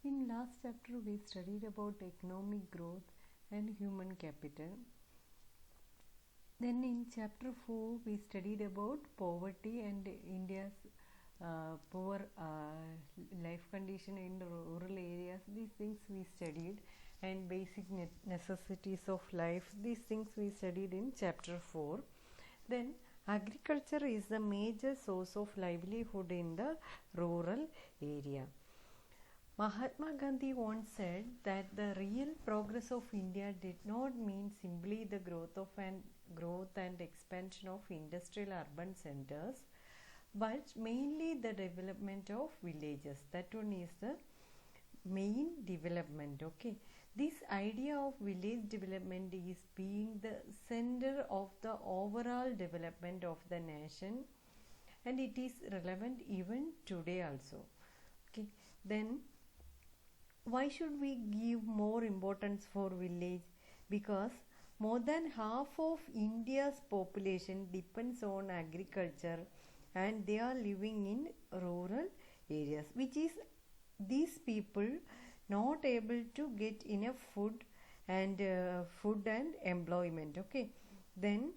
In last chapter we studied about economic growth and human capital. Then in chapter 4 we studied about poverty and India's poor life condition in rural areas. These things we studied, and basic necessities of life. These things we studied in chapter 4. Then agriculture is the major source of livelihood in the rural area. Mahatma Gandhi once said that the real progress of India did not mean simply the growth and expansion of industrial urban centers, but mainly the development of villages. That one is the main development. Okay, this idea of village development is being the center of the overall development of the nation, and it is relevant even today also. Okay, then why should we give more importance for village? Because more than half of India's population depends on agriculture, and they are living in rural areas, which is these people not able to get enough food and employment. Okay, then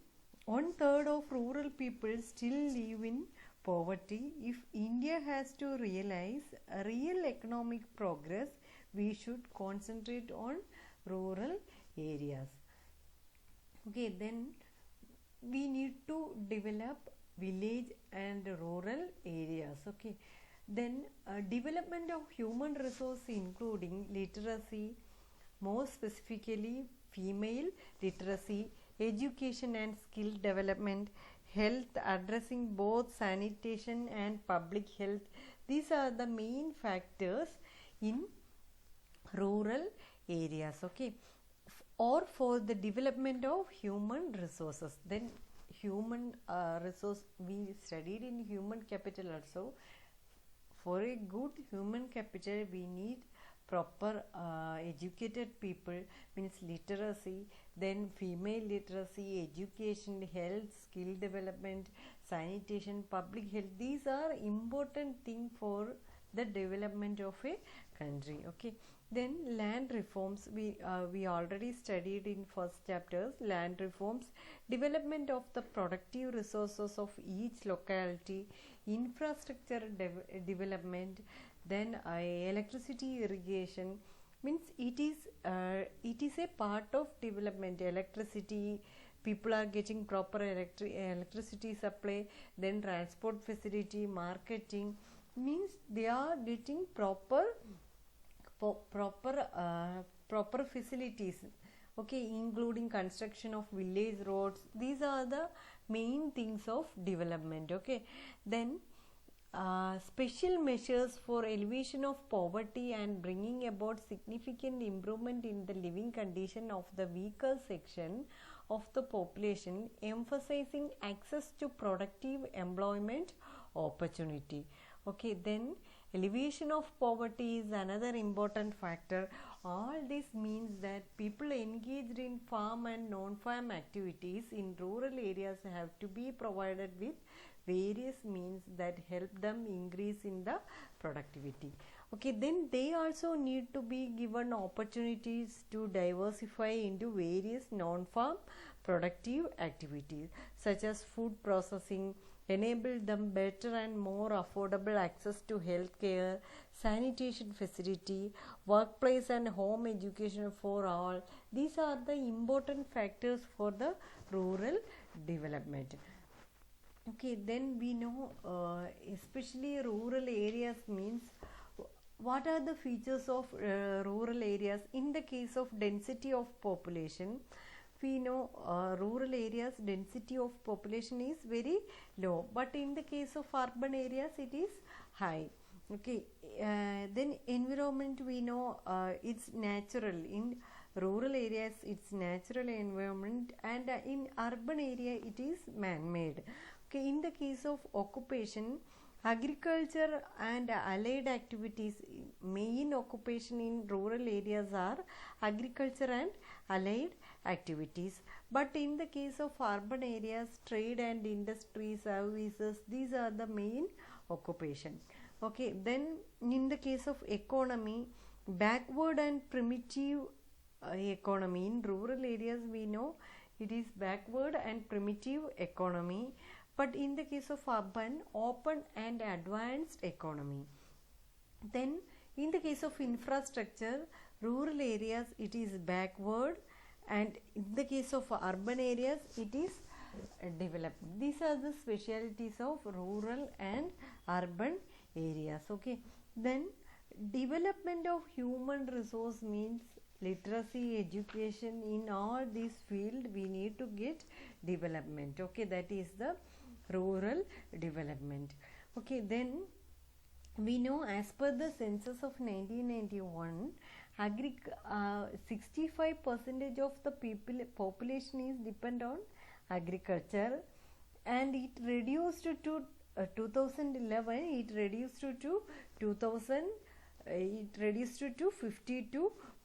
1/3 of rural people still live in poverty. If India has to realize a real economic progress, we should concentrate on rural areas. Okay, then we need to develop village and rural areas. Okay, then development of human resource including literacy, more specifically female literacy, education and skill development, health, addressing both sanitation and public health. These are the main factors in rural areas. Okay, or for the development of human resources. Then human resource we studied in human capital also. For a good human capital we need proper educated people, means literacy, then female literacy, education, health, skill development, sanitation, public health. These are important things for the development of a country. Okay, then land reforms we already studied in first chapters. Land reforms, development of the productive resources of each locality, infrastructure development, then electricity irrigation, means it is a part of development. Electricity, people are getting proper electricity supply, then transport facility, marketing, means they are getting proper facilities. Okay, including construction of village roads. These are the main things of development. Okay, then special measures for elevation of poverty and bringing about significant improvement in the living condition of the weaker section of the population, emphasizing access to productive employment opportunity. Okay, then elevation of poverty is another important factor. All this means that people engaged in farm and non-farm activities in rural areas have to be provided with various means that help them increase in the productivity. Okay, then they also need to be given opportunities to diversify into various non-farm productive activities such as food processing, enable them better and more affordable access to health care, sanitation facility, workplace and home education for all. These are the important factors for the rural development. Okay, then we know especially rural areas means what are the features of rural areas. In the case of density of population, we know rural areas density of population is very low, but in the case of urban areas it is high. Okay, then environment we know it's natural. In rural areas it's natural environment, and in urban area it is man-made. Okay, in the case of occupation, agriculture and allied activities, main occupation in rural areas are agriculture and allied activities. But in the case of urban areas, trade and industry, services, these are the main occupation. Okay, then in the case of economy, backward and primitive economy. In rural areas, we know it is backward and primitive economy, but in the case of urban, open and advanced economy. Then in the case of infrastructure, rural areas it is backward, and in the case of urban areas it is developed. These are the specialities of rural and urban areas. Okay, then development of human resource means literacy, education. In all these field we need to get development. Okay, that is the rural development. Okay, then we know as per the census of 1991, 65% of the population is depend on agriculture, and it reduced to 2011 it reduced to 2000 it reduced to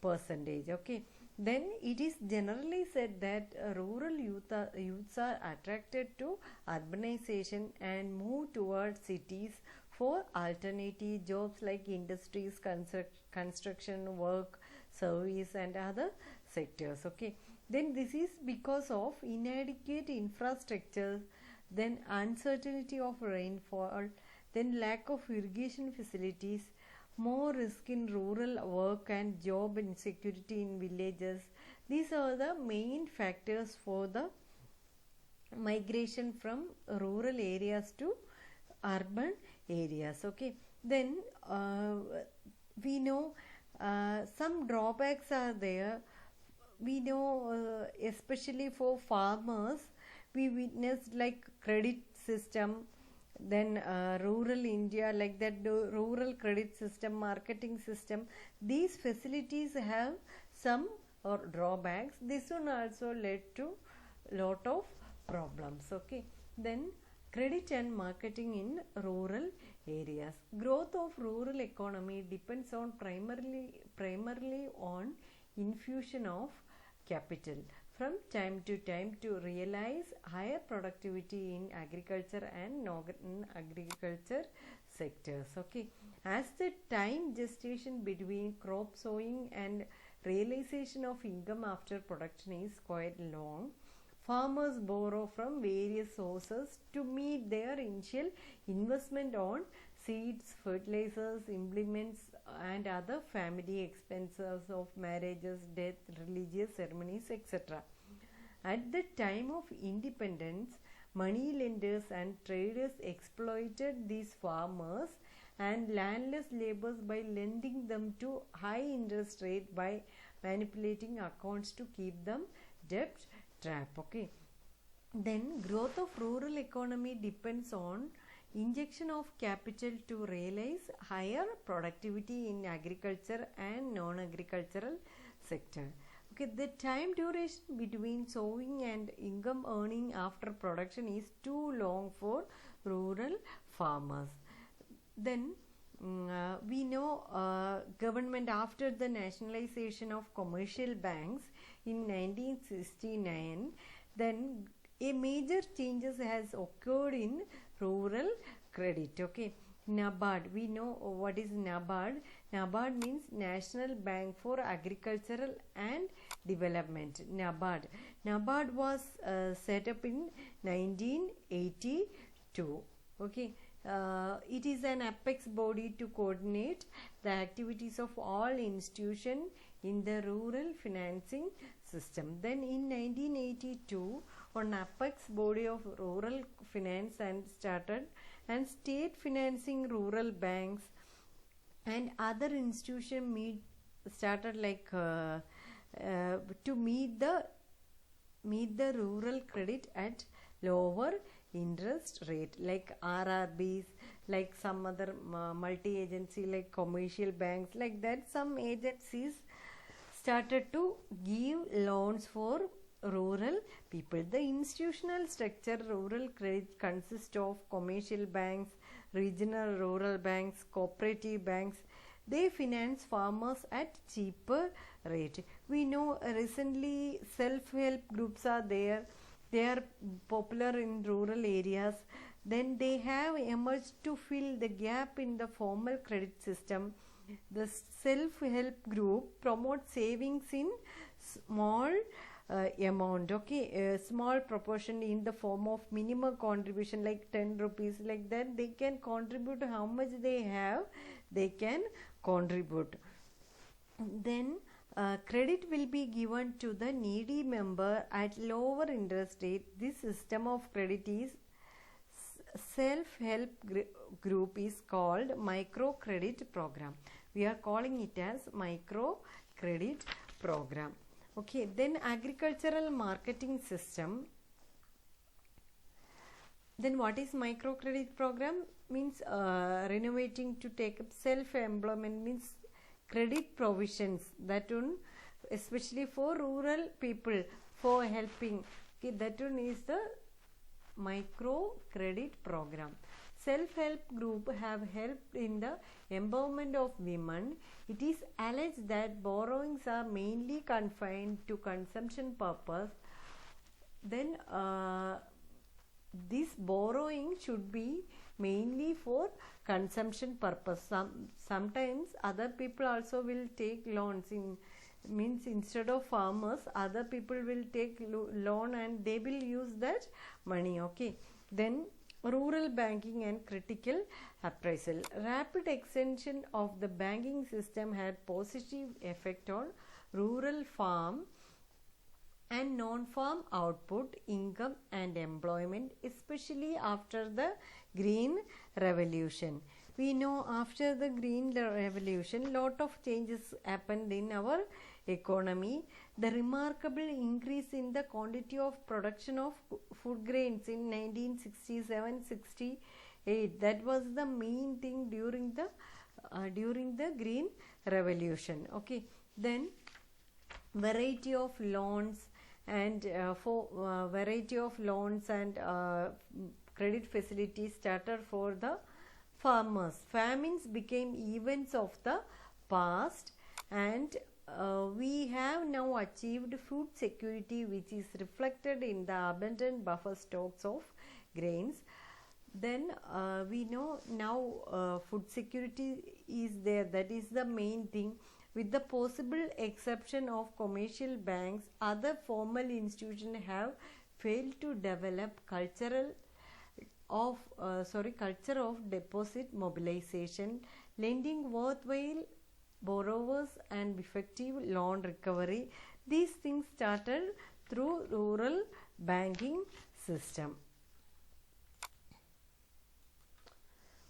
52%. Okay, then it is generally said that rural youths are attracted to urbanization and move towards cities for alternative jobs like industries, construction work, service and other sectors. Okay, then this is because of inadequate infrastructure, then uncertainty of rainfall, then lack of irrigation facilities, more risk in rural work and job insecurity in villages. These are the main factors for the migration from rural areas to urban areas. Okay, then we know some drawbacks are there. We know especially for farmers we witnessed like credit system, then rural India, like that, the rural credit system, marketing system, these facilities have some or drawbacks. This one also led to lot of problems. Okay, then credit and marketing in rural areas. Growth of rural economy depends on primarily on infusion of capital from time to time to realize higher productivity in agriculture and non-agriculture sectors. Okay, as the time gestation between crop sowing and realization of income after production is quite long, farmers borrow from various sources to meet their initial investment on seeds, fertilizers, implements and other family expenses of marriages, death, religious ceremonies, etc. At the time of independence, money lenders and traders exploited these farmers and landless laborers by lending them to high interest rate by manipulating accounts to keep them debt trap. Okay, then growth of rural economy depends on injection of capital to realize higher productivity in agriculture and non-agricultural sector. Okay, the time duration between sowing and income earning after production is too long for rural farmers. Then we know government, after the nationalization of commercial banks in 1969, then a major changes has occurred in rural credit. Okay, NABARD, we know what is NABARD. NABARD means National Bank for Agricultural and Development. NABARD was set up in 1982. Okay, it is an apex body to coordinate the activities of all institutions in the rural financing system. Then in 1982, on apex body of rural finance and started, and state financing rural banks and other institutions started like to meet the rural credit at lower interest rate, like RRBs, like some other multi-agency like commercial banks, like that. Some agencies started to give loans for rural people. The institutional structure rural credit consists of commercial banks, regional rural banks, cooperative banks. They finance farmers at cheaper rate. We know recently self-help groups are there. They are popular in rural areas. Then they have emerged to fill the gap in the formal credit system. The self-help group promotes savings in small amount, okay, a small proportion in the form of minimum contribution like 10 rupees, like that they can contribute how much they have, they can contribute. Then credit will be given to the needy member at lower interest rate. This system of credit is self-help group is called micro credit program. We are calling it as micro credit program. Okay, then agricultural marketing system. Then what is microcredit program? Means renovating to take up self-employment, means credit provisions that one, especially for rural people, for helping. Okay, that one is the microcredit program. Self-help group have helped in the empowerment of women. It is alleged that borrowings are mainly confined to consumption purpose. Then this borrowing should be mainly for consumption purpose. Sometimes other people also will take loans, in means instead of farmers other people will take loan and they will use that money. Okay, then rural banking and critical appraisal. Rapid extension of the banking system had positive effect on rural farm and non-farm output, income and employment, especially after the Green Revolution. We know after the Green Revolution lot of changes happened in our economy. The remarkable increase in the quantity of production of food grains in 1967-68, that was the main thing during the Green Revolution. Okay, then variety of loans and credit facilities started for the farmers. Famines became events of the past, and we have now achieved food security, which is reflected in the abundant buffer stocks of grains. Then we know now food security is there, that is the main thing. With the possible exception of commercial banks, other formal institutions have failed to develop culture of deposit mobilization, lending worthwhile borrowers and effective loan recovery. These things started through rural banking system.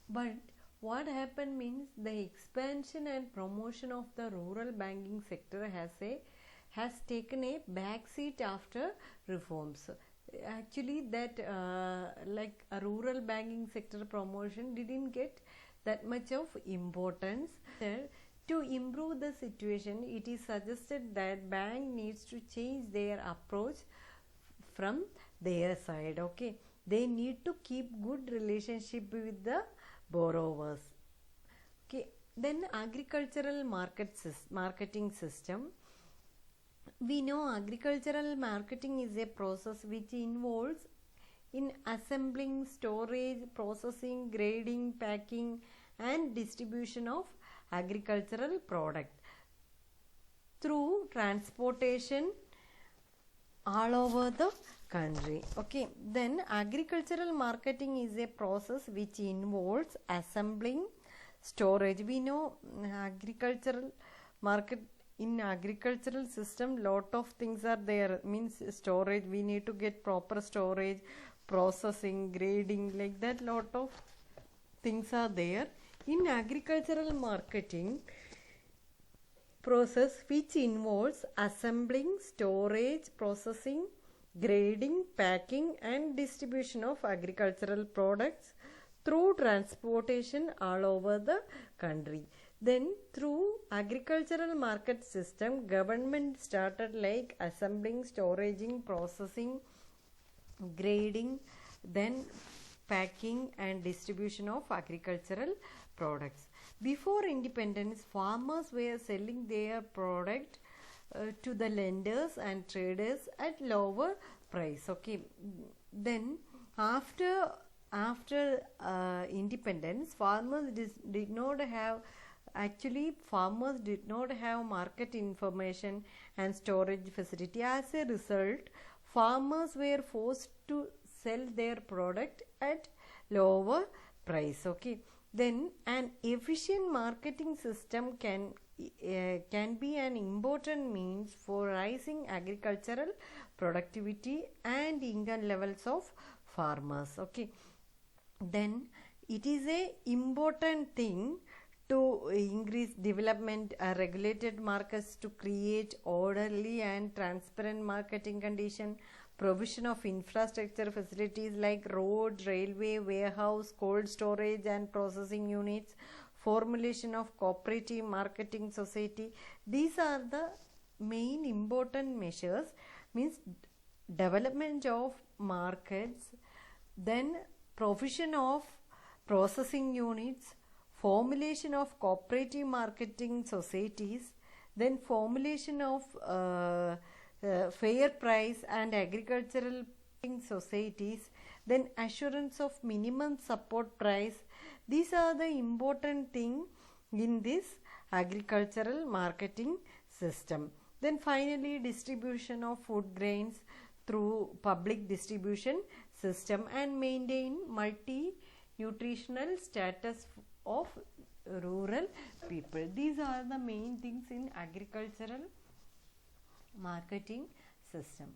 But what happened means the expansion and promotion of the rural banking sector has taken a backseat after reforms. Actually, that like a rural banking sector promotion didn't get that much of importance. To improve the situation, it is suggested that bank needs to change their approach from their side. Okay, they need to keep good relationship with the borrowers. Okay, then agricultural marketing system. We know agricultural marketing is a process which involves in assembling, storage, processing, grading, packing and distribution of agricultural product through transportation all over the country. Okay, then agricultural marketing is a process which involves assembling, storage. We know agricultural market, in agricultural system lot of things are there, means storage, we need to get proper storage, processing, grading, like that lot of things are there in agricultural marketing process, which involves assembling, storage, processing, grading, packing and distribution of agricultural products through transportation all over the country. Then through agricultural market system, government started like assembling, storaging, processing, grading, then packing and distribution of agricultural products. Before independence, farmers were selling their product to the lenders and traders at lower price. Okay, then after independence, farmers did not have actually farmers did not have market information and storage facility. As a result, farmers were forced to sell their product at lower price. Okay, then an efficient marketing system can be an important means for rising agricultural productivity and income levels of farmers. Okay, then it is a important thing to increase development regulated markets to create orderly and transparent marketing condition, provision of infrastructure facilities like road, railway, warehouse, cold storage and processing units, formulation of cooperative marketing society. These are the main important measures, means development of markets, then provision of processing units, formulation of cooperative marketing societies, then formulation of fair price and agricultural societies, then assurance of minimum support price. These are the important thing in this agricultural marketing system. Then finally, distribution of food grains through public distribution system and maintain multi-nutritional status of rural people. These are the main things in agricultural marketing system.